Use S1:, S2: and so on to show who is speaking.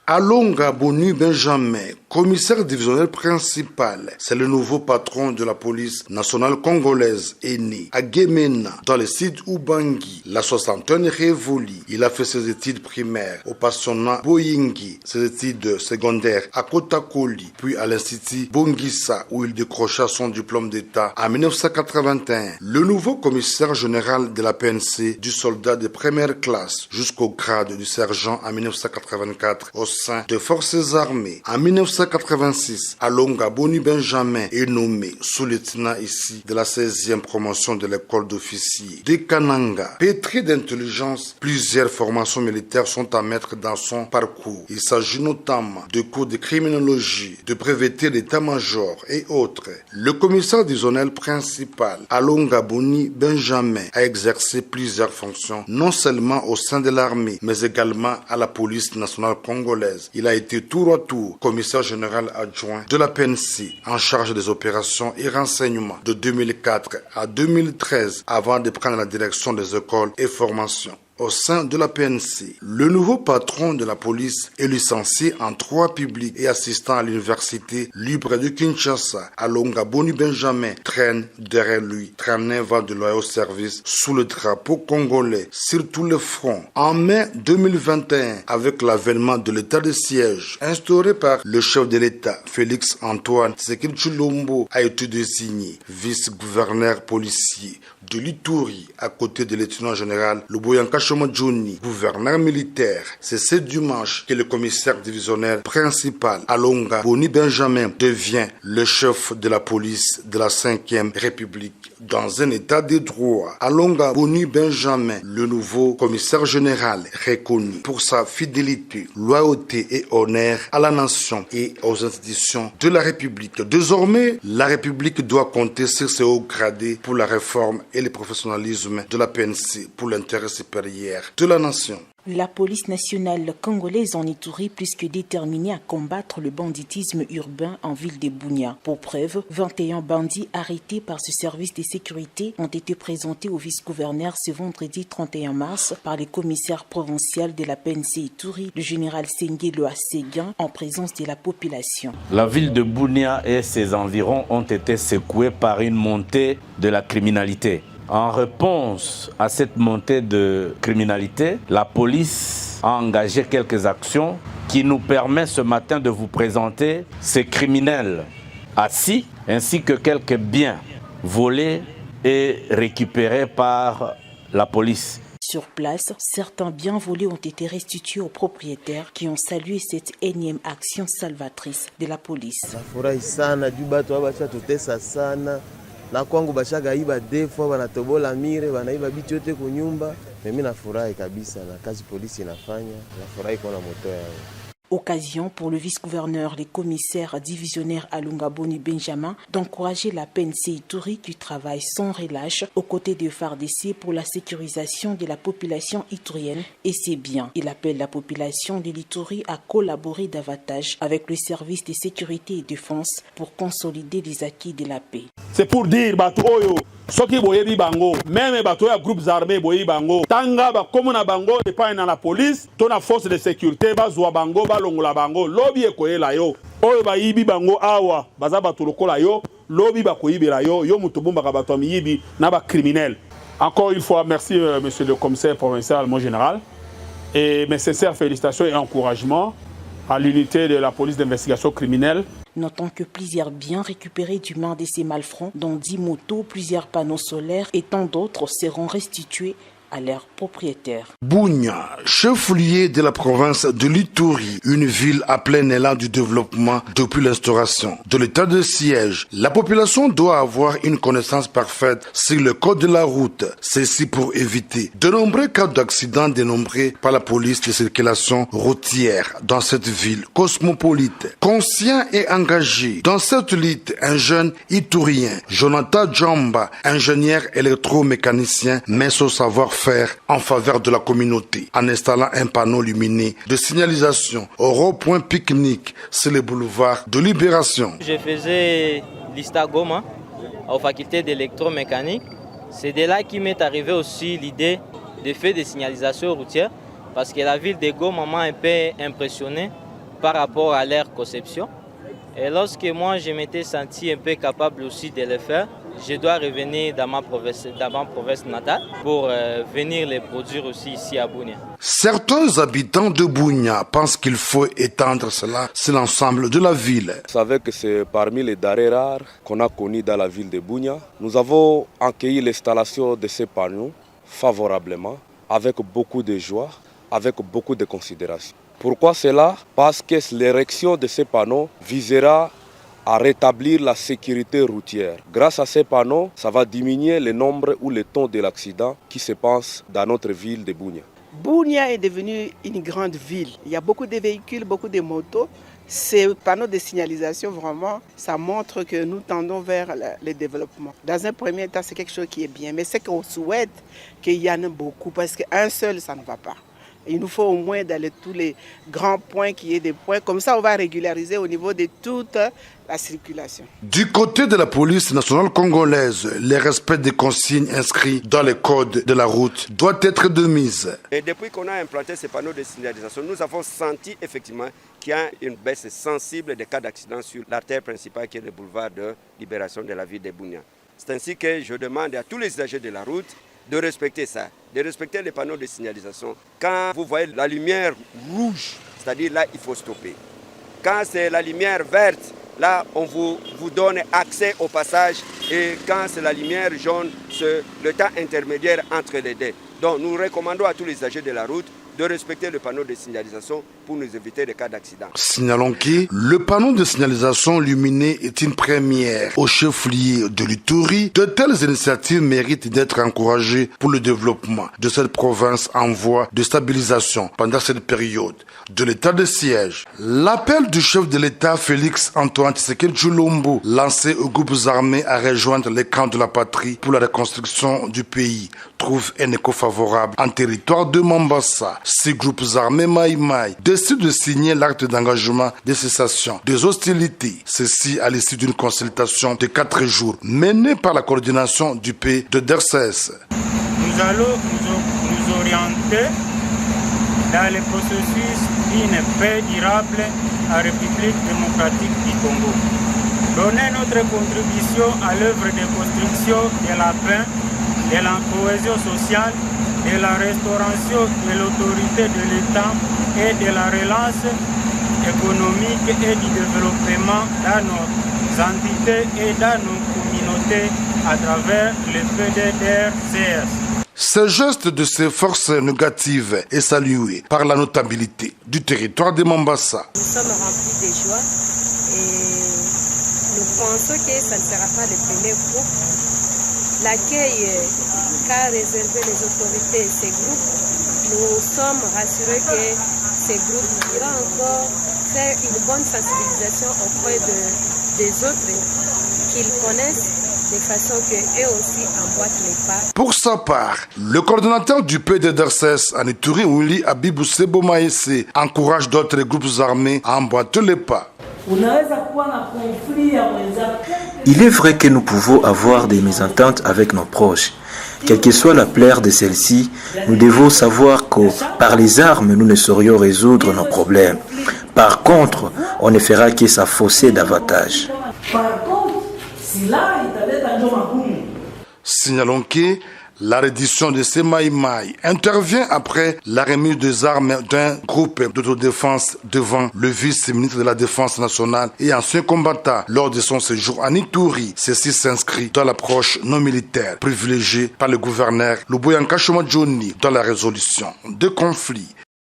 S1: Alonga Boni Benjamin, commissaire divisionnaire principal, c'est le nouveau patron de la police nationale congolaise, est né à Gemena, dans le site Ubangi. La soixantaine révolue. Il a fait ses études primaires au pensionnat Boyingi, ses études secondaires à Kotakoli, puis à l'institut Bongissa, où il décrocha son diplôme d'État en 1981. Le nouveau commissaire général de la PNC, du soldat de première classe jusqu'au grade du sergent en 1984 au sein des forces armées. En 1986, Alonga Boni Benjamin est nommé sous-lieutenant ici de la 16e promotion de l'école d'officiers de Kananga. Pétri d'intelligence, plusieurs formations militaires sont à mettre dans son parcours. Il s'agit notamment de cours de criminologie, de breveté d'état-major et autres. Le commissaire divisionnaire principal, Alonga Boni Benjamin, a exercé plusieurs fonctions, non seulement au sein de l'armée, mais également à la police nationale congolaise. Il a été tour à tour commissaire général adjoint de la PNC en charge des opérations et renseignements de 2004 à 2013 avant de prendre la direction des écoles et formations. Au sein de la PNC, le nouveau patron de la police est licencié en droit public et assistant à l'université libre de Kinshasa. Alonga Boni Benjamin traîne derrière lui 39 ans de loyaux service sous le drapeau congolais sur tous les fronts. En mai 2021, avec l'avènement de l'état de siège instauré par le chef de l'État, Félix Antoine Tshisekedi Tshilombo, a été désigné vice-gouverneur policier de l'Ituri à côté de lieutenant général Luboyanka Johnny, gouverneur militaire. C'est ce dimanche que le commissaire divisionnaire principal, Alonga Boni Benjamin, devient le chef de la police de la 5e République dans un état de droit. Alonga Boni Benjamin, le nouveau commissaire général, reconnu pour sa fidélité, loyauté et honneur à la nation et aux institutions de la République. Désormais, la République doit compter sur ses hauts gradés pour la réforme et le professionnalisme de la PNC pour l'intérêt supérieur de la nation.
S2: La police nationale congolaise en Ituri plus que déterminée à combattre le banditisme urbain en ville de Bunia. Pour preuve, 21 bandits arrêtés par ce service de sécurité ont été présentés au vice-gouverneur ce vendredi 31 mars par le commissaire provincial de la PNC Ituri, le général Sengelo Assegan, en présence de la population.
S3: La ville de Bunia et ses environs ont été secoués par une montée de la criminalité. En réponse à cette montée de criminalité, la police a engagé quelques actions qui nous permettent ce matin de vous présenter ces criminels assis ainsi que quelques biens volés et récupérés par la police.
S2: Sur place, certains biens volés ont été restitués aux propriétaires qui ont salué cette énième action salvatrice de la police.
S4: Na kwangu bashaga iba defo wanatobola mire wanaiba bitu yote kunyumba. Mimi nafurahi kabisa na kazi polisi inafanya, nafurahi kuona moto yao.
S2: Occasion pour le vice-gouverneur, les commissaires divisionnaires Alonga Boni Benjamin d'encourager la PNC Ituri qui travaille sans relâche aux côtés de FARDC pour la sécurisation de la population iturienne et c'est bien. Il appelle la population de l'Ituri à collaborer davantage avec le service de sécurité et défense pour consolider les acquis de la paix.
S5: C'est pour dire bato oyo soki boyebi bango même bato ya groupes armés boyebi bango tanga ba komona bango epa na la police to na force de sécurité bazwa bango balongola bango lobi ekoyela yo oyo bayibi bango awa baza bato lokola yo lobi bakoyibela yo yo mutu bombaka bato miyibi na ba criminel. Encore une fois merci monsieur le commissaire provincial mon général et mes sincères félicitations et encouragements à l'unité de la police d'investigation criminelle.
S2: Notons que plusieurs biens récupérés du main de ces malfrats, dont 10 motos, plusieurs panneaux solaires et tant d'autres seront restitués à leurs propriétaires.
S1: Bunia, chef-lieu de la province de l'Ituri, une ville à plein élan du développement depuis l'instauration de l'état de siège. La population doit avoir une connaissance parfaite sur le code de la route. Ceci pour éviter de nombreux cas d'accidents dénombrés par la police de circulation routière dans cette ville cosmopolite. Conscient et engagé dans cette lutte, un jeune Iturien, Jonathan Djamba, ingénieur électromécanicien, met son savoir-faire en faveur de la communauté en installant un panneau lumineux de signalisation au rond-point pique-nique sur le boulevard de Libération.
S6: Je faisais l'ISTA Goma aux facultés d'électromécanique. C'est de là qu'il m'est arrivé aussi l'idée de faire des signalisations routières parce que la ville de Goma m'a un peu impressionné par rapport à leur conception. Et lorsque moi je m'étais senti un peu capable aussi de le faire, je dois revenir dans ma province natale pour venir les produire aussi ici à Bunia.
S1: Certains habitants de Bunia pensent qu'il faut étendre cela sur l'ensemble de la ville.
S7: Vous savez que c'est parmi les denrées rares qu'on a connues dans la ville de Bunia. Nous avons accueilli l'installation de ces panneaux favorablement, avec beaucoup de joie, avec beaucoup de considération. Pourquoi cela? Parce que l'érection de ces panneaux visera à rétablir la sécurité routière. Grâce à ces panneaux, ça va diminuer le nombre ou le taux de l'accident qui se passe dans notre ville de Bunia.
S8: Bunia est devenue une grande ville. Il y a beaucoup de véhicules, beaucoup de motos. Ces panneaux de signalisation, vraiment, ça montre que nous tendons vers le développement. Dans un premier temps, c'est quelque chose qui est bien. Mais c'est qu'on souhaite qu'il y en ait beaucoup parce qu'un seul, ça ne va pas. Il nous faut au moins dans tous les grands points qu'il y ait des points. Comme ça, on va régulariser au niveau de toute la circulation.
S1: Du côté de la police nationale congolaise, le respect des consignes inscrites dans les codes de la route doit être de mise.
S9: Et depuis qu'on a implanté ces panneaux de signalisation, nous avons senti effectivement qu'il y a une baisse sensible des cas d'accident sur l'artère principale qui est le boulevard de libération de la ville de Bunia. C'est ainsi que je demande à tous les usagers de la route de respecter ça, de respecter les panneaux de signalisation. Quand vous voyez la lumière rouge, c'est-à-dire là, il faut stopper. Quand c'est la lumière verte, là, on vous donne accès au passage. Et quand c'est la lumière jaune, c'est le temps intermédiaire entre les deux. Donc, nous recommandons à tous les usagers de la route de respecter le panneau de signalisation pour nous éviter des cas d'accident.
S1: Signalons que le panneau de signalisation luminé est une première au chef-lieu de l'Ituri. De telles initiatives méritent d'être encouragées pour le développement de cette province en voie de stabilisation pendant cette période de l'état de siège. L'appel du chef de l'État Félix Antoine Tshisekedi Tshilombo lancé aux groupes armés à rejoindre les camps de la patrie pour la reconstruction du pays trouve un écho favorable en territoire de Mombasa. Ces groupes armés Maï-Maï décident de signer l'acte d'engagement de cessation des hostilités. Ceci à l'issue d'une consultation de 4 jours menée par la coordination du pays de DERCES.
S10: Nous allons nous orienter dans le processus d'une paix durable en République démocratique du Congo. Donner notre contribution à l'œuvre de construction de la paix, de la cohésion sociale, de la restauration de l'autorité de l'État et de la relance économique et du développement dans nos entités et dans nos communautés à travers le PDDRCS.
S1: Ce geste de ces forces négatives est salué par la notabilité du territoire de Mombasa.
S11: Nous sommes remplis de joie et nous pensons que ça ne sera pas le premier coup. L'accueil qu'a réservé les autorités et ces groupes, nous sommes rassurés que ces groupes iront encore faire une bonne sensibilisation auprès des autres qu'ils connaissent de façon qu'eux aussi emboîtent les pas.
S1: Pour sa part, le coordonnateur du PDDRCS en Ituri, Willy Abibou Sebomaïse, encourage d'autres groupes armés à emboîter les pas.
S12: Il est vrai que nous pouvons avoir des mésententes avec nos proches. Quelle que soit la plaie de celle-ci, nous devons savoir que par les armes, nous ne saurions résoudre nos problèmes. Par contre, on ne fera que s'affausser davantage.
S1: Signalons que la reddition de ces Maï-Maï intervient après la remise des armes d'un groupe d'autodéfense devant le vice-ministre de la Défense nationale et ancien combattant lors de son séjour en Ituri. Ceci s'inscrit dans l'approche non militaire privilégiée par le gouverneur Luboya Nkashoma Johnny dans la résolution de conflits.